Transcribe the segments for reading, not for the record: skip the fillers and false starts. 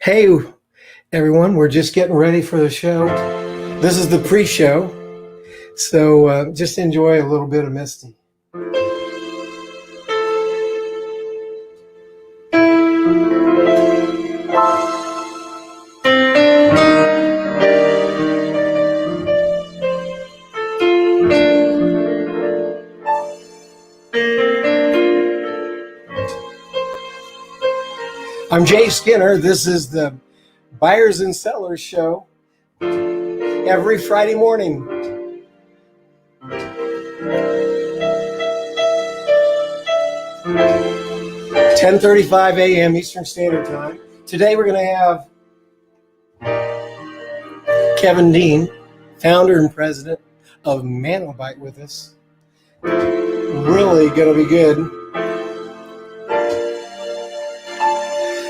Hey, everyone, we're just getting ready for the show. This is the pre-show, so just enjoy a little bit of Misty. I'm Jay Skinner. This is the Buyers and Sellers Show every Friday morning. (10:35 a.m. Eastern Standard Time. Today we're going to have Kevin Dean, founder and president of ManoByte, with us. Really going to be good.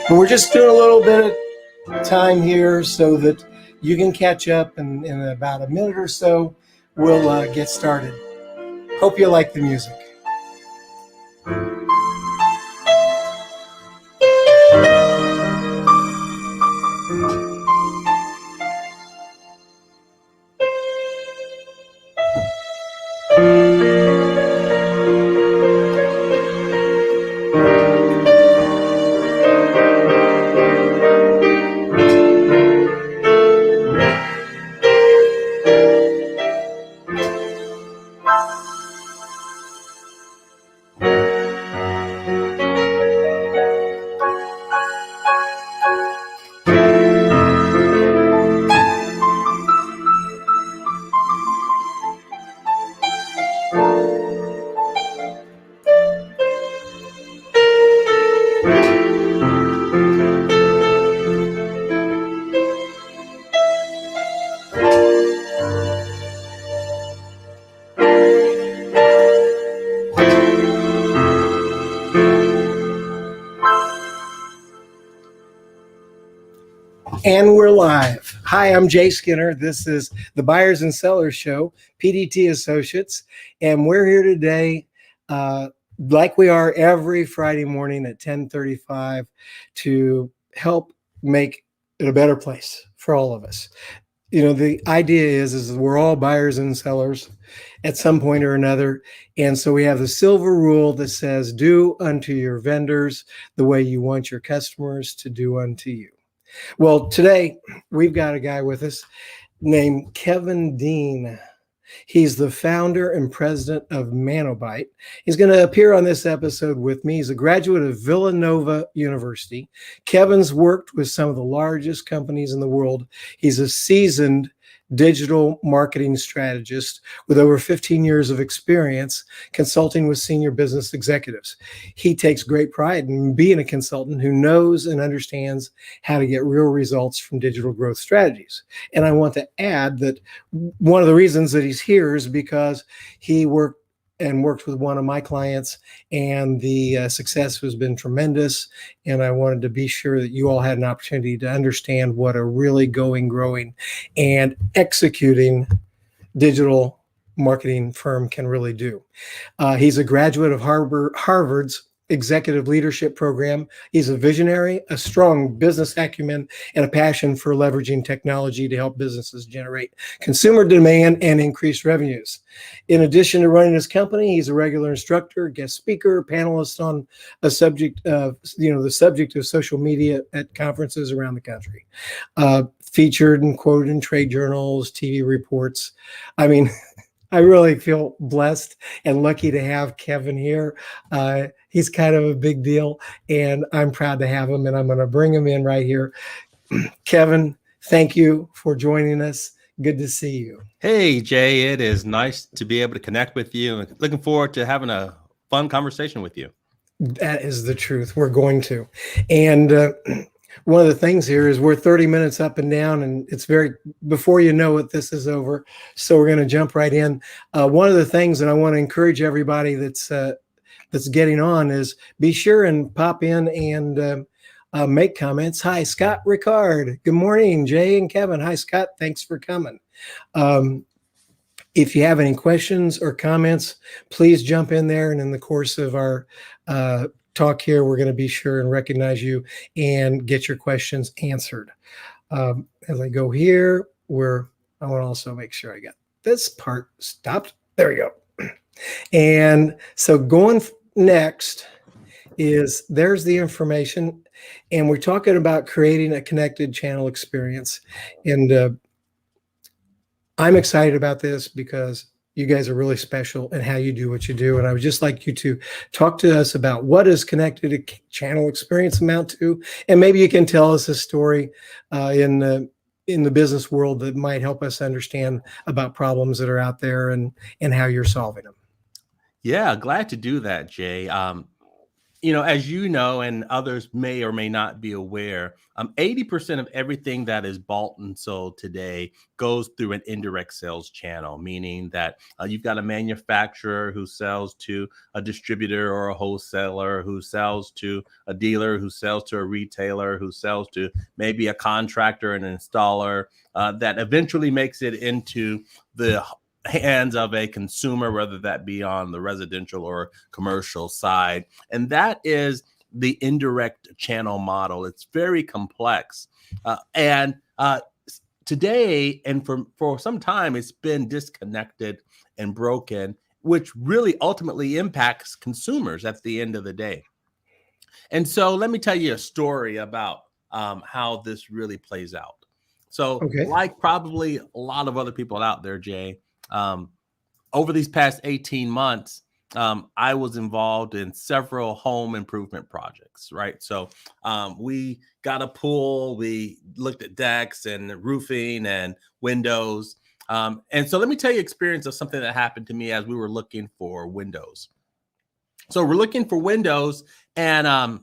But we're just doing a little bit of time here so that you can catch up, and in about a minute or so, we'll get started. Hope you like the music. And we're live. Hi, I'm Jay Skinner. This is the Buyers and Sellers Show, PDT Associates, and we're here today, like we are every Friday morning at 10:35, to help make it a better place for all of us. You know, the idea is we're all buyers and sellers at some point or another, and so we have the silver rule that says, "Do unto your vendors the way you want your customers to do unto you." Well, today we've got a guy with us named Kevin Dean. He's the founder and president of ManoByte. He's going to appear on this episode with me. He's a graduate of Villanova University. Kevin's worked with some of the largest companies in the world. He's a seasoned digital marketing strategist with over 15 years of experience consulting with senior business executives. He takes great pride in being a consultant who knows and understands how to get real results from digital growth strategies. And I want to add that one of the reasons that he's here is because he worked with one of my clients, and the success has been tremendous. And I wanted to be sure that you all had an opportunity to understand what a really growing, and executing digital marketing firm can really do. He's a graduate of Harvard's executive leadership program. He's a visionary, a strong business acumen, and a passion for leveraging technology to help businesses generate consumer demand and increase revenues. In addition to running his company, he's a regular instructor, guest speaker, panelist on the subject of social media at conferences around the country. Featured and quoted in trade journals, TV reports. I mean, I really feel blessed and lucky to have Kevin here. He's kind of a big deal, and I'm proud to have him, and I'm going to bring him in right here. Kevin, thank you for joining us. Good to see you. Hey, Jay, it is nice to be able to connect with you. Looking forward to having a fun conversation with you. That is the truth. We're going to. And one of the things here is we're 30 minutes up and down, and it's before you know it, this is over. So we're going to jump right in. One of the things that I want to encourage everybody that's getting on is be sure and pop in and make comments. Hi, Scott Ricard. Good morning, Jay and Kevin. Hi, Scott. Thanks for coming. If you have any questions or comments, please jump in there. And in the course of our talk here, we're going to be sure and recognize you and get your questions answered. As I go here, I want to also make sure I got this part stopped. There we go. And so going next there's the information, and we're talking about creating a connected channel experience. And I'm excited about this because you guys are really special in how you do what you do. And I would just like you to talk to us about what does connected channel experience amount to, and maybe you can tell us a story in the business world that might help us understand about problems that are out there and how you're solving them. Yeah, glad to do that, Jay. As you know, and others may or may not be aware, 80% of everything that is bought and sold today goes through an indirect sales channel, meaning that you've got a manufacturer who sells to a distributor or a wholesaler, who sells to a dealer, who sells to a retailer, who sells to maybe a contractor and an installer, that eventually makes it into the hands of a consumer, whether that be on the residential or commercial side. And that is the indirect channel model. It's very complex. And today, and for some time, it's been disconnected and broken, which really ultimately impacts consumers at the end of the day. And so let me tell you a story about how this really plays out. So like probably a lot of other people out there, Jay, over these past 18 months, I was involved in several home improvement projects, right? So we got a pool, we looked at decks and roofing and windows. And so let me tell you experience of something that happened to me as we were looking for windows. So we're looking for windows, and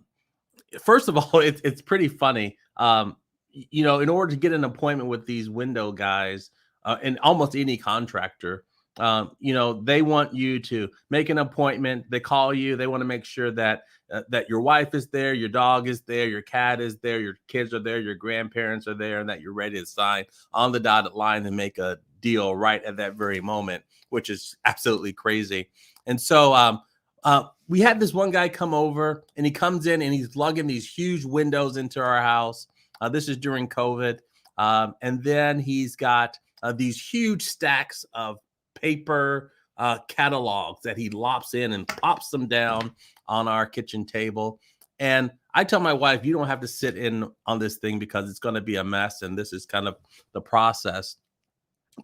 first of all, it's pretty funny. In order to get an appointment with these window guys, and almost any contractor, they want you to make an appointment. They call you. They want to make sure that your wife is there, your dog is there, your cat is there, your kids are there, your grandparents are there, and that you're ready to sign on the dotted line and make a deal right at that very moment, which is absolutely crazy. And so we had this one guy come over, and he comes in and he's lugging these huge windows into our house. This is during COVID. And then he's got these huge stacks of paper catalogs that he lops in and pops them down on our kitchen table. And I tell my wife, you don't have to sit in on this thing because it's going to be a mess. And this is kind of the process.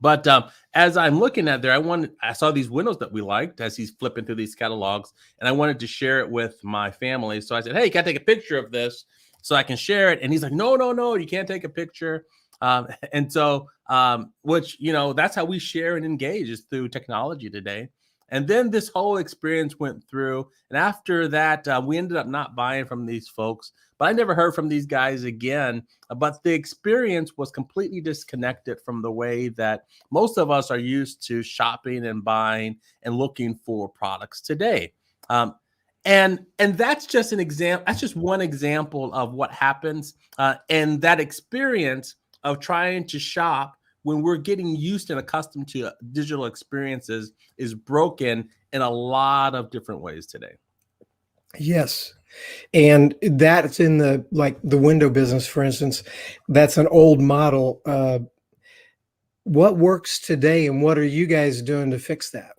But as I'm looking at there, I saw these windows that we liked as he's flipping through these catalogs, and I wanted to share it with my family. So I said, hey, can I take a picture of this so I can share it? And he's like, no, you can't take a picture. And so, that's how we share and engage, is through technology today. And then this whole experience went through. And after that, we ended up not buying from these folks, but I never heard from these guys again. But the experience was completely disconnected from the way that most of us are used to shopping and buying and looking for products today. And that's just an example. That's just one example of what happens. And that experience of trying to shop when we're getting used and accustomed to digital experiences is broken in a lot of different ways today. Yes. And that's in the window business, for instance. That's an old model. What works today, and what are you guys doing to fix that?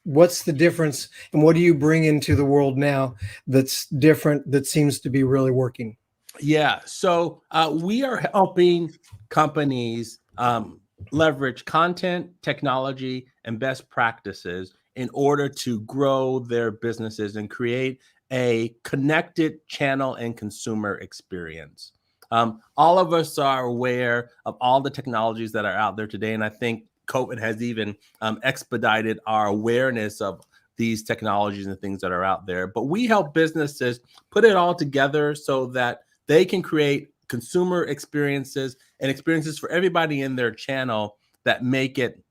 What's the difference, and what do you bring into the world now that's different, that seems to be really working? Yeah. So we are helping companies leverage content, technology, and best practices in order to grow their businesses and create a connected channel and consumer experience. All of us are aware of all the technologies that are out there today, and I think COVID has even expedited our awareness of these technologies and things that are out there. But we help businesses put it all together so that they can create consumer experiences and experiences for everybody in their channel that make it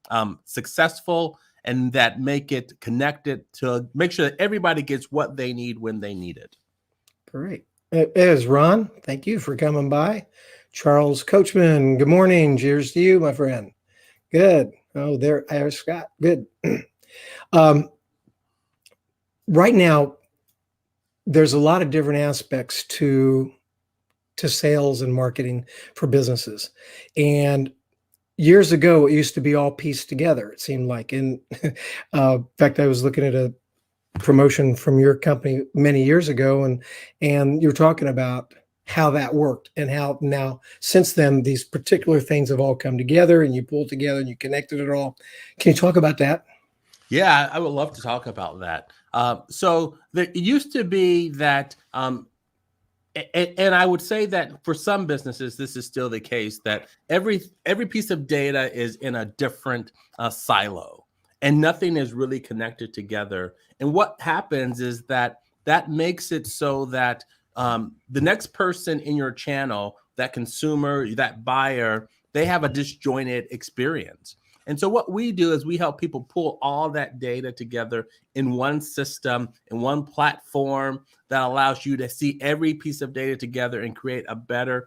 successful and that make it connected to make sure that everybody gets what they need when they need it. Great. It is Ron. Thank you for coming by. Charles Coachman, good morning. Cheers to you, my friend. Good. Oh, there's Scott. Good. Right now, there's a lot of different aspects to sales and marketing for businesses. And years ago, it used to be all pieced together, it seemed like. And in fact, I was looking at a promotion from your company many years ago, and you're talking about how that worked and how now since then these particular things have all come together and you pulled together and you connected it all. Can you talk about that? Yeah, I would love to talk about that. So it used to be that and I would say that for some businesses, this is still the case that every piece of data is in a different silo, and nothing is really connected together. And what happens is that makes it so that the next person in your channel, that consumer, that buyer, they have a disjointed experience. And so what we do is we help people pull all that data together in one system, in one platform that allows you to see every piece of data together and create a better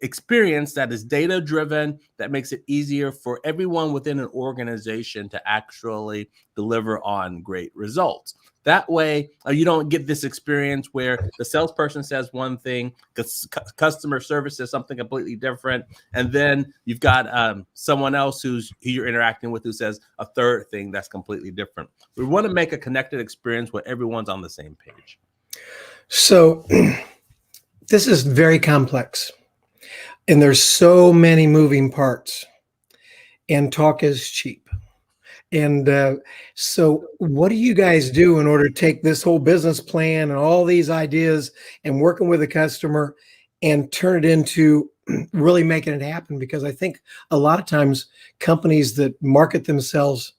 experience that is data driven, that makes it easier for everyone within an organization to actually deliver on great results. That way, you don't get this experience where the salesperson says one thing, customer service says something completely different, and then you've got someone else who you're interacting with who says a third thing that's completely different. We want to make a connected experience where everyone's on the same page. So this is very complex, and there's so many moving parts, and talk is cheap. And so what do you guys do in order to take this whole business plan and all these ideas and working with a customer and turn it into really making it happen? Because I think a lot of times companies that market themselves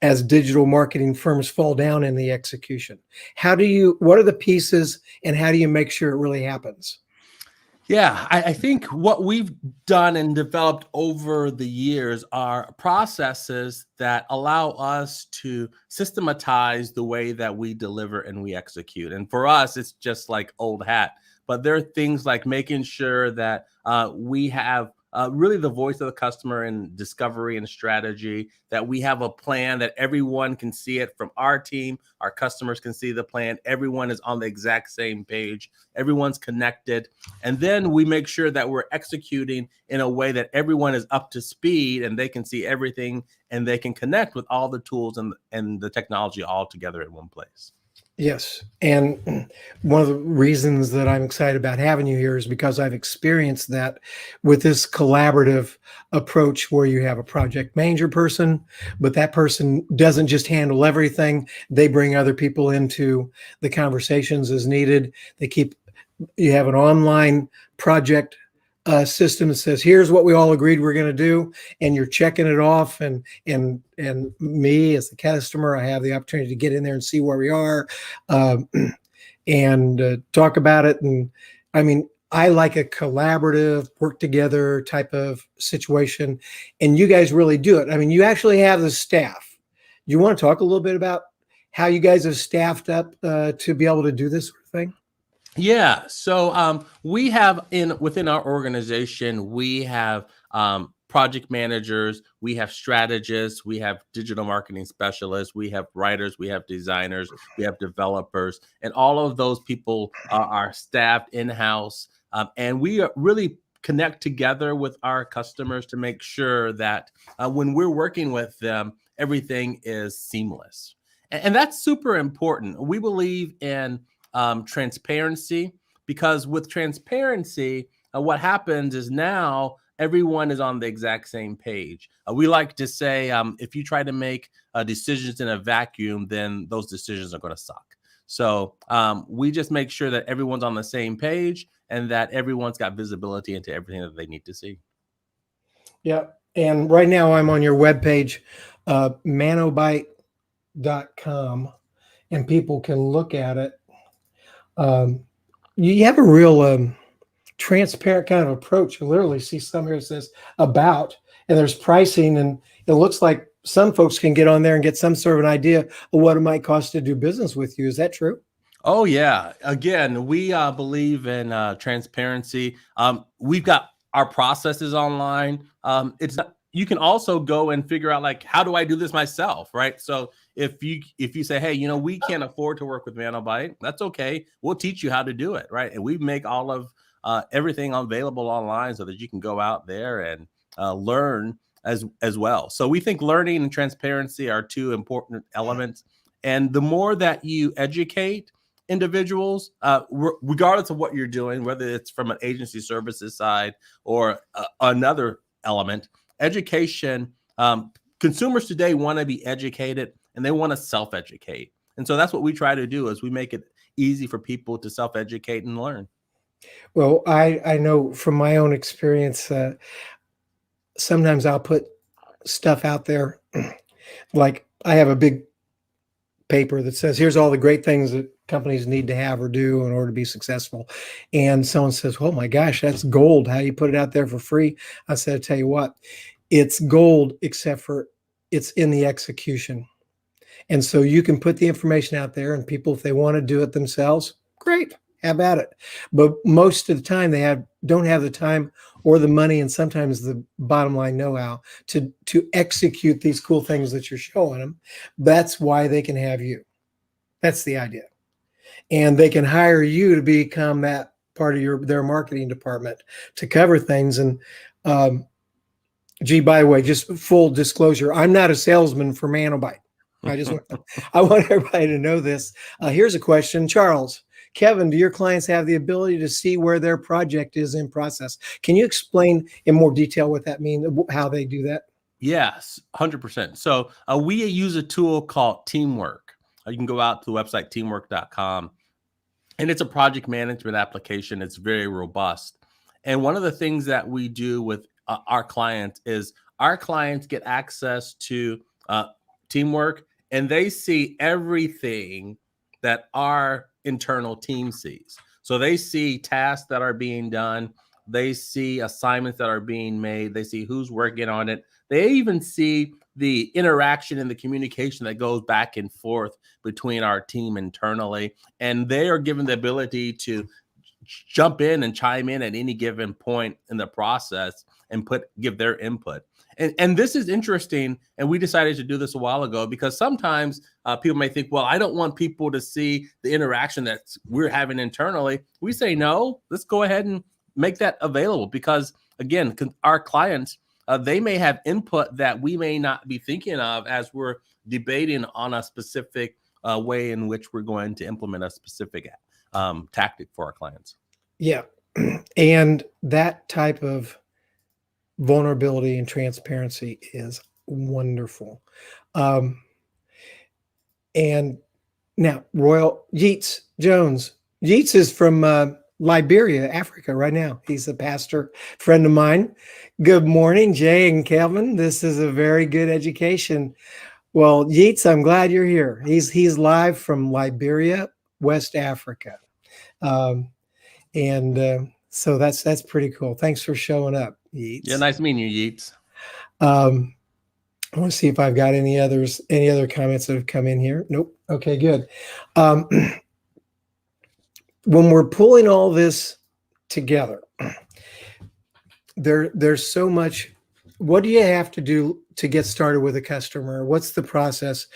as digital marketing firms fall down in the execution. What are the pieces and how do you make sure it really happens? Yeah, I think what we've done and developed over the years are processes that allow us to systematize the way that we deliver and we execute. And for us, it's just like old hat. But there are things like making sure that we have really the voice of the customer in discovery and strategy, that we have a plan that everyone can see it from our team, our customers can see the plan, everyone is on the exact same page, everyone's connected. And then we make sure that we're executing in a way that everyone is up to speed and they can see everything and they can connect with all the tools and the technology all together in one place. Yes. And one of the reasons that I'm excited about having you here is because I've experienced that with this collaborative approach where you have a project manager person, but that person doesn't just handle everything. They bring other people into the conversations as needed. You have an online project system that says, here's what we all agreed we're going to do, and you're checking it off. And me as the customer, I have the opportunity to get in there and see where we are, and talk about it. And I mean, I like a collaborative, work together type of situation, and you guys really do it. I mean, you actually have the staff. You want to talk a little bit about how you guys have staffed up to be able to do this sort of thing? Yeah, so we have within our organization, we have project managers, we have strategists, we have digital marketing specialists, we have writers, we have designers, we have developers, and all of those people are staffed in-house, and we really connect together with our customers to make sure that when we're working with them, everything is seamless, and that's super important. We believe in transparency, because with transparency, what happens is now everyone is on the exact same page. We like to say, if you try to make decisions in a vacuum, then those decisions are going to suck. So we just make sure that everyone's on the same page and that everyone's got visibility into everything that they need to see. Yeah. And right now I'm on your webpage, ManoByte.com, and people can look at it. You have a real transparent kind of approach. You literally see some here that says about, and there's pricing, and it looks like some folks can get on there and get some sort of an idea of what it might cost to do business with you. Is that true? Oh yeah. Again, we believe in transparency. We've got our processes online. You can also go and figure out, like, how do I do this myself, right? So if you say, hey, we can't afford to work with ManoByte, that's okay. We'll teach you how to do it, right? And we make all of everything available online so that you can go out there and learn as well. So we think learning and transparency are two important elements. And the more that you educate individuals, regardless of what you're doing, whether it's from an agency services side or another element, education, consumers today want to be educated and they want to self-educate. And so that's what we try to do, is we make it easy for people to self-educate and learn. Well, I know from my own experience, sometimes I'll put stuff out there. Like I have a big paper that says, here's all the great things that companies need to have or do in order to be successful. And someone says, oh my gosh, that's gold. How do you put it out there for free? I said, I tell you what, it's gold, except for it's in the execution. And so you can put the information out there, and people, if they want to do it themselves, great, have at it. But most of the time they don't have the time or the money, and sometimes the bottom line know-how to execute these cool things that you're showing them. That's why they can have you. That's the idea. And they can hire you to become that part of their marketing department to cover things. And gee, by the way, just full disclosure, I'm not a salesman for ManoByte. I want everybody to know this. Here's a question, Charles. Kevin, do your clients have the ability to see where their project is in process? Can you explain in more detail what that means, how they do that? Yes, 100%. So we use a tool called Teamwork. You can go out to the website teamwork.com, and it's a project management application. It's very robust. And one of the things that we do with our clients is our clients get access to Teamwork, and they see everything that our internal team sees. So they see tasks that are being done. They see assignments that are being made. They see who's working on it. They even see the interaction and the communication that goes back and forth between our team internally. And they are given the ability to jump in and chime in at any given point in the process and give their input. And this is interesting. And we decided to do this a while ago because sometimes people may think, well, I don't want people to see the interaction that we're having internally. We say, no, let's go ahead and make that available because, again, our clients, they may have input that we may not be thinking of as we're debating on a specific way in which we're going to implement a specific tactic for our clients. Yeah. And that type of vulnerability and transparency is wonderful. And now Royal Yeats Jones. Yeats is from Liberia, Africa right now. He's a pastor friend of mine. Good morning, Jay and Kelvin. This is a very good education. Well, Yeats, I'm glad you're here. He's live from Liberia, West Africa. So that's pretty cool. Thanks for showing up, Yeats. Yeah, nice meeting you, Yeats. I want to see if I've got any other comments that have come in here. Nope. Okay, good. When we're pulling all this together, there's so much. What do you have to do to get started with a customer? What's the process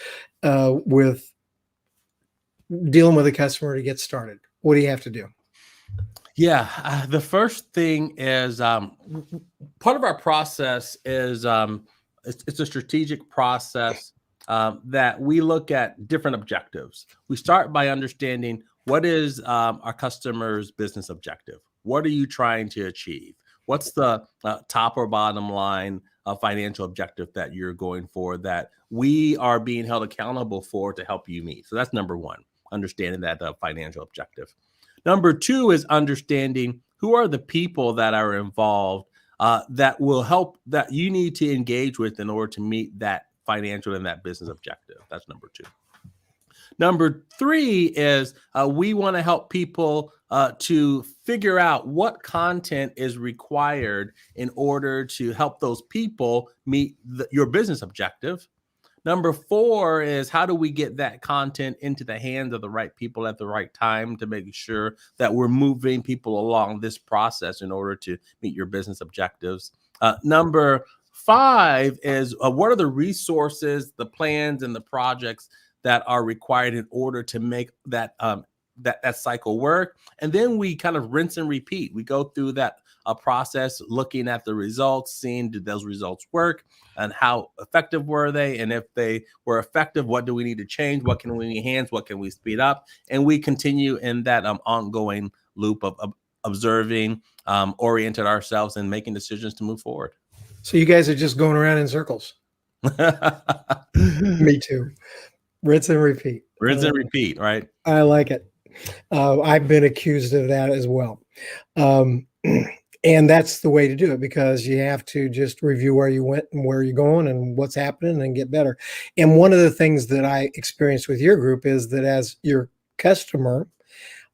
with dealing with a customer to get started? What do you have to do? Yeah, the first thing is part of our process is it's a strategic process that we look at different objectives. We start by understanding what is our customer's business objective. What are you trying to achieve? What's the top or bottom line financial objective that you're going for that we are being held accountable for to help you meet? So that's number one, understanding that financial objective. Number two is understanding who are the people that are involved that will help, that you need to engage with in order to meet that financial and that business objective. That's number two. Number three is we want to help people to figure out what content is required in order to help those people meet your business objective. Number four is how do we get that content into the hands of the right people at the right time to make sure that we're moving people along this process in order to meet your business objectives. Number 5 is what are the resources, the plans, and the projects that are required in order to make that that cycle work. And then we kind of rinse and repeat. We go through that process, looking at the results, seeing did those results work, and how effective were they, and if they were effective, what do we need to change, what can we enhance, what can we speed up, and we continue in that ongoing loop of observing, oriented ourselves, and making decisions to move forward. So you guys are just going around in circles. Me too. Rinse and repeat. Rinse and repeat, right? I like it. I've been accused of that as well. And that's the way to do it, because you have to just review where you went and where you're going and what's happening and get better. And one of the things that I experienced with your group is that as your customer,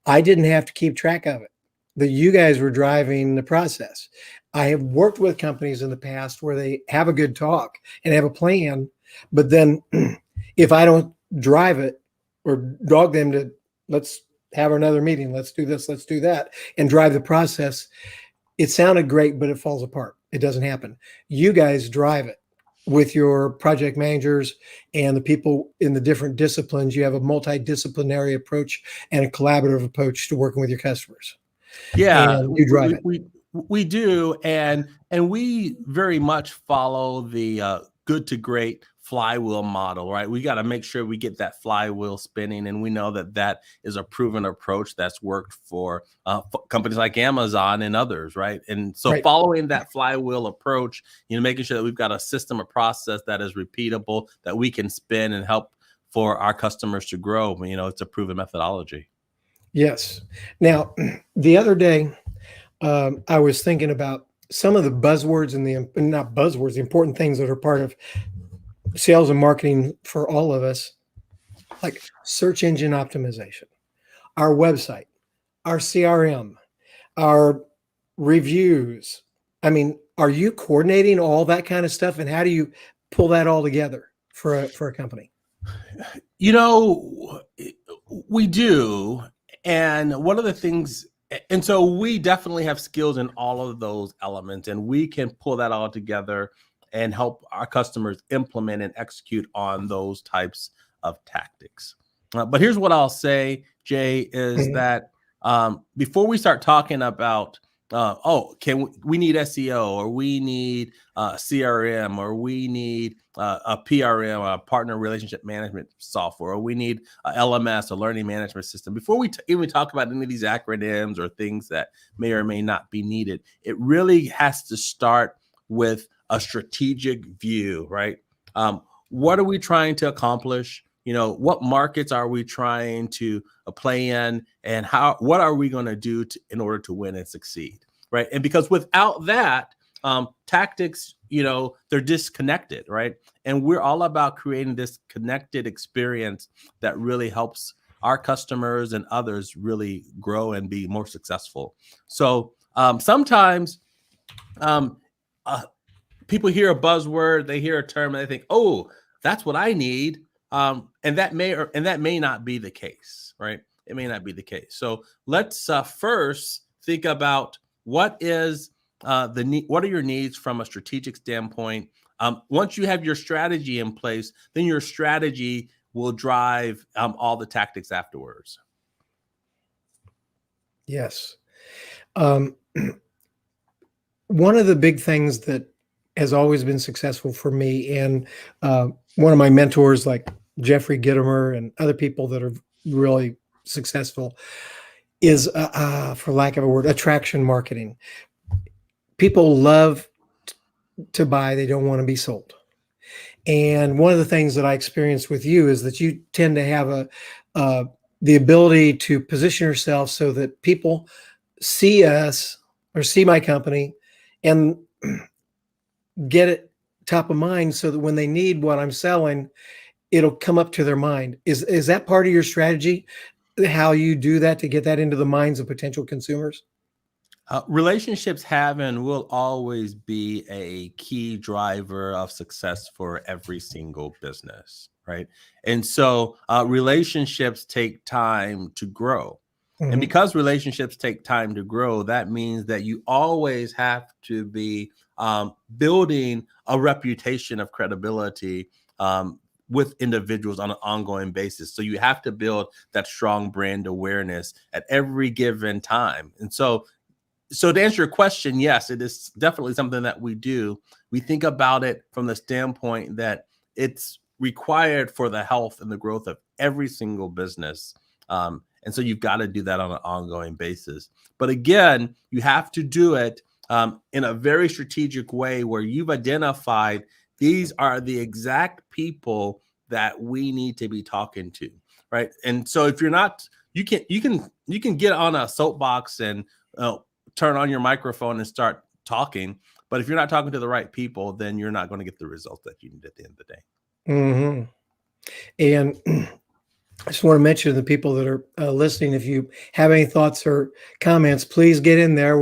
I didn't have to keep track of it, that you guys were driving the process. I have worked with companies in the past where they have a good talk and have a plan, but then if I don't drive it or dog them to, let's have another meeting, let's do this, let's do that, and drive the process, it sounded great, but it falls apart. It doesn't happen. You guys drive it with your project managers and the people in the different disciplines. You have a multidisciplinary approach and a collaborative approach to working with your customers. Yeah, and you drive it. We do, and we very much follow the good to great flywheel model, right? We got to make sure we get that flywheel spinning, and we know that that is a proven approach that's worked for companies like Amazon and others, right? And so following that flywheel approach, making sure that we've got a system, a process that is repeatable, that we can spin and help for our customers to grow. It's a proven methodology. Yes. Now, the other day, I was thinking about some of the buzzwords and the important things that are part of sales and marketing for all of us, like search engine optimization, our website, our CRM, our reviews. I mean, are you coordinating all that kind of stuff, and how do you pull that all together for a company? We do. And one of the things, and so we definitely have skills in all of those elements, and we can pull that all together and help our customers implement and execute on those types of tactics. But here's what I'll say, Jay, is that before we start talking about, we need SEO, or we need CRM, or we need a PRM, a partner relationship management software, or we need a LMS, a learning management system. Before we even talk about any of these acronyms or things that may or may not be needed, it really has to start with a strategic view, right? What are we trying to accomplish? What markets are we trying to play in, and what are we going to do in order to win and succeed, right? And because without that, tactics, they're disconnected, right? And we're all about creating this connected experience that really helps our customers and others really grow and be more successful. So sometimes people hear a buzzword, they hear a term, and they think, "Oh, that's what I need," and that may not be the case, right? It may not be the case. So let's first think about what is what are your needs from a strategic standpoint. Once you have your strategy in place, then your strategy will drive all the tactics afterwards. Yes. One of the big things that has always been successful for me, and one of my mentors like Jeffrey Gitomer and other people that are really successful, is for lack of a word, attraction marketing. People love to buy, they don't want to be sold. And one of the things that I experienced with you is that you tend to have the ability to position yourself so that people see us or see my company and get it top of mind, so that when they need what I'm selling, it'll come up to their mind. Is that part of your strategy, how you do that to get that into the minds of potential consumers? Relationships have and will always be a key driver of success for every single business, right? And so relationships take time to grow. And because relationships take time to grow, that means that you always have to be building a reputation of credibility with individuals on an ongoing basis. So you have to build that strong brand awareness at every given time. And so to answer your question, yes, it is definitely something that we do. We think about it from the standpoint that it's required for the health and the growth of every single business. And so you've got to do that on an ongoing basis. But again, you have to do it in a very strategic way where you've identified these are the exact people that we need to be talking to, right? And so if you're not, you can get on a soapbox and turn on your microphone and start talking. But if you're not talking to the right people, then you're not going to get the results that you need at the end of the day. And I just want to mention to the people that are listening, if you have any thoughts or comments, please get in there.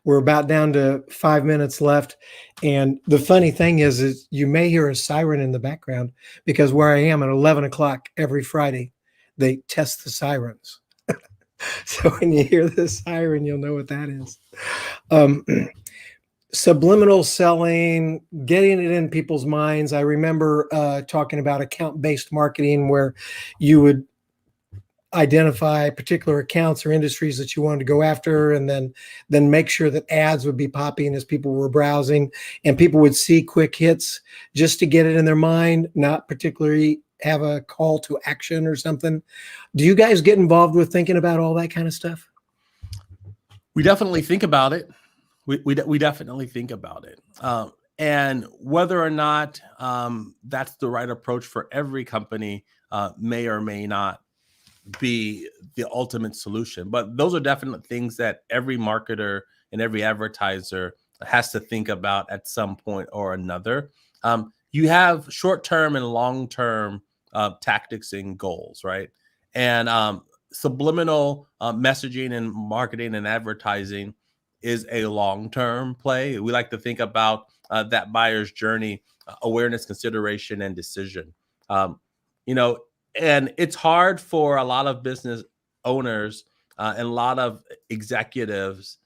We're about down to 5 minutes left. And the funny thing is you may hear a siren in the background because where I am at 11 o'clock every Friday, they test the sirens. So when you hear the siren, you'll know what that is. Subliminal selling, getting it in people's minds. I remember talking about account-based marketing where you would identify particular accounts or industries that you wanted to go after, and then make sure that ads would be popping as people were browsing, and people would see quick hits just to get it in their mind, not particularly have a call to action or something. Do you guys get involved with thinking about all that kind of stuff? We definitely think about it. We definitely think about it. And whether or not that's the right approach for every company may or may not be the ultimate solution. But those are definitely things that every marketer and every advertiser has to think about at some point or another. You have short-term and long-term tactics and goals, right? And subliminal messaging and marketing and advertising is a long-term play. We like to think about that buyer's journey, awareness, consideration, and decision. And it's hard for a lot of business owners and a lot of executives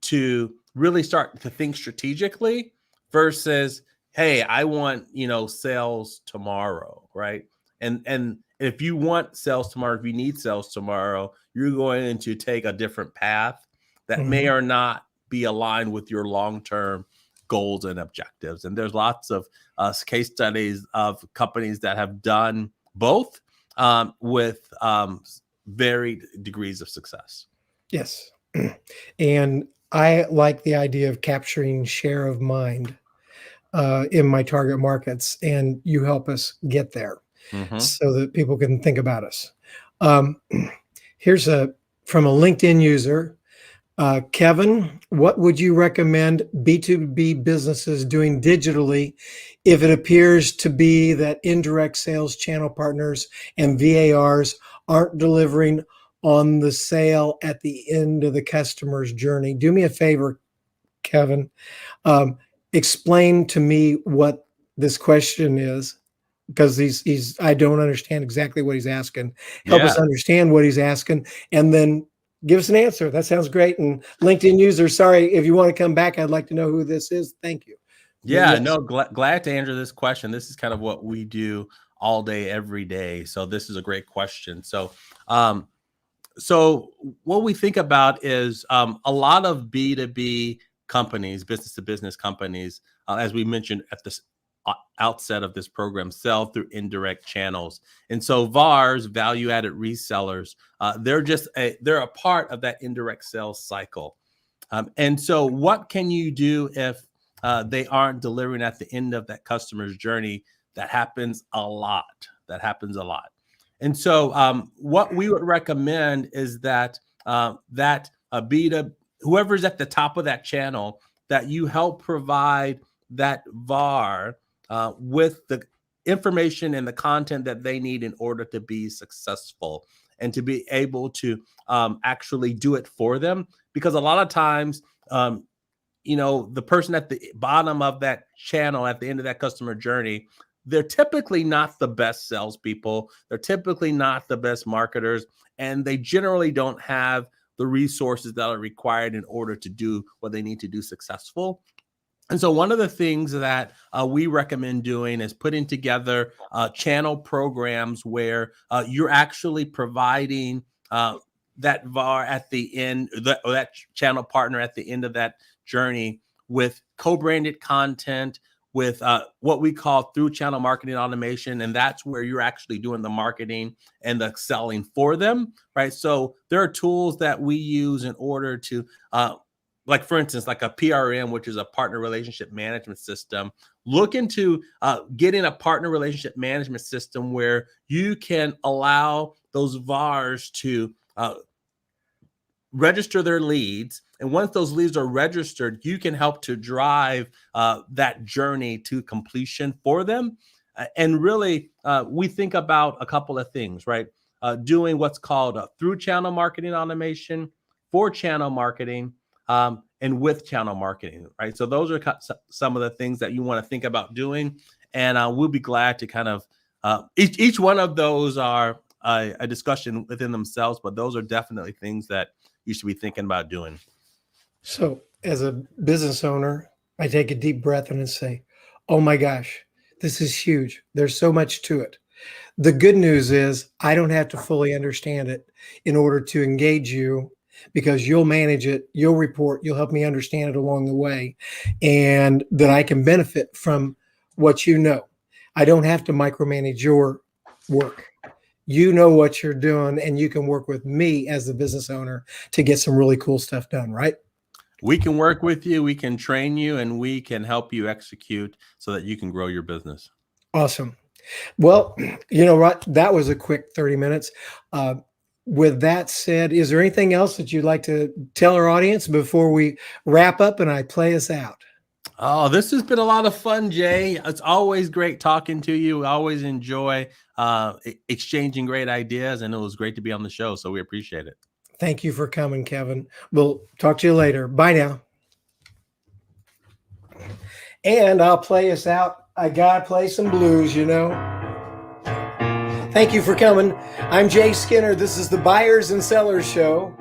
to really start to think strategically versus, hey, I want, sales tomorrow, right? And if you want sales tomorrow, if you need sales tomorrow, you're going to take a different path that may or not be aligned with your long-term goals and objectives. And there's lots of case studies of companies that have done both with varied degrees of success. Yes. And I like the idea of capturing share of mind in my target markets, and you help us get there so that people can think about us. Here's from a LinkedIn user. Kevin, what would you recommend B2B businesses doing digitally if it appears to be that indirect sales channel partners and VARs aren't delivering on the sale at the end of the customer's journey? Do me a favor, Kevin. Explain to me what this question is, because I don't understand exactly what he's asking. Help us understand what he's asking, and then give us an answer. That sounds great. And LinkedIn user, sorry, if you want to come back, I'd like to know who this is. Thank you. Yeah, yes. No, glad to answer this question. This is kind of what we do all day, every day. So this is a great question. So, so what we think about is a lot of B2B companies, business to business companies, as we mentioned at the outset of this program, sell through indirect channels. And so VARs, value-added resellers, they're a part of that indirect sales cycle. And so what can you do if they aren't delivering at the end of that customer's journey? That happens a lot. And so what we would recommend is that whoever's at the top of that channel, that you help provide that VAR with the information and the content that they need in order to be successful and to be able to actually do it for them. Because a lot of times, the person at the bottom of that channel at the end of that customer journey, they're typically not the best salespeople. They're typically not the best marketers. and they generally don't have the resources that are required in order to do what they need to do successful. And so one of the things that we recommend doing is putting together channel programs where you're actually providing that VAR at the end, or that channel partner at the end of that journey with co-branded content, with what we call through channel marketing automation. And that's where you're actually doing the marketing and the selling for them, right? So there are tools that we use in order to like, for instance, like a PRM, which is a partner relationship management system. Look into getting a partner relationship management system where you can allow those VARs to register their leads. And once those leads are registered, you can help to drive that journey to completion for them. And really, we think about a couple of things, right? Doing what's called through channel marketing automation, for channel marketing, and with channel marketing, right? So those are some of the things that you want to think about doing. And we'll be glad to kind of, each one of those are a discussion within themselves, but those are definitely things that you should be thinking about doing. So as a business owner, I take a deep breath and say, oh my gosh, this is huge. There's so much to it. The good news is I don't have to fully understand it in order to engage you, because you'll manage it, you'll report, you'll help me understand it along the way, and that I can benefit from what you know. I don't have to micromanage your work. You know what you're doing, and you can work with me as the business owner to get some really cool stuff done, right? We can work with you, we can train you, and we can help you execute so that you can grow your business. Awesome. Well, you know what? That was a quick 30 minutes. With that said, is there anything else that you'd like to tell our audience before we wrap up and I play us out? Oh, this has been a lot of fun, Jay. It's always great talking to you. We always enjoy exchanging great ideas, and it was great to be on the show, so we appreciate it. Thank you for coming, Kevin. We'll talk to you later. Bye now. And I'll play us out. I gotta play some blues, you know. Thank you for coming. I'm Jay Skinner. This is the Buyers and Sellers Show.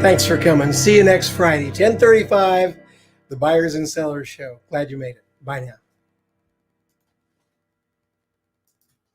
Thanks for coming. See you next Friday, 10:35, the Buyers and Sellers Show. Glad you made it. Bye now.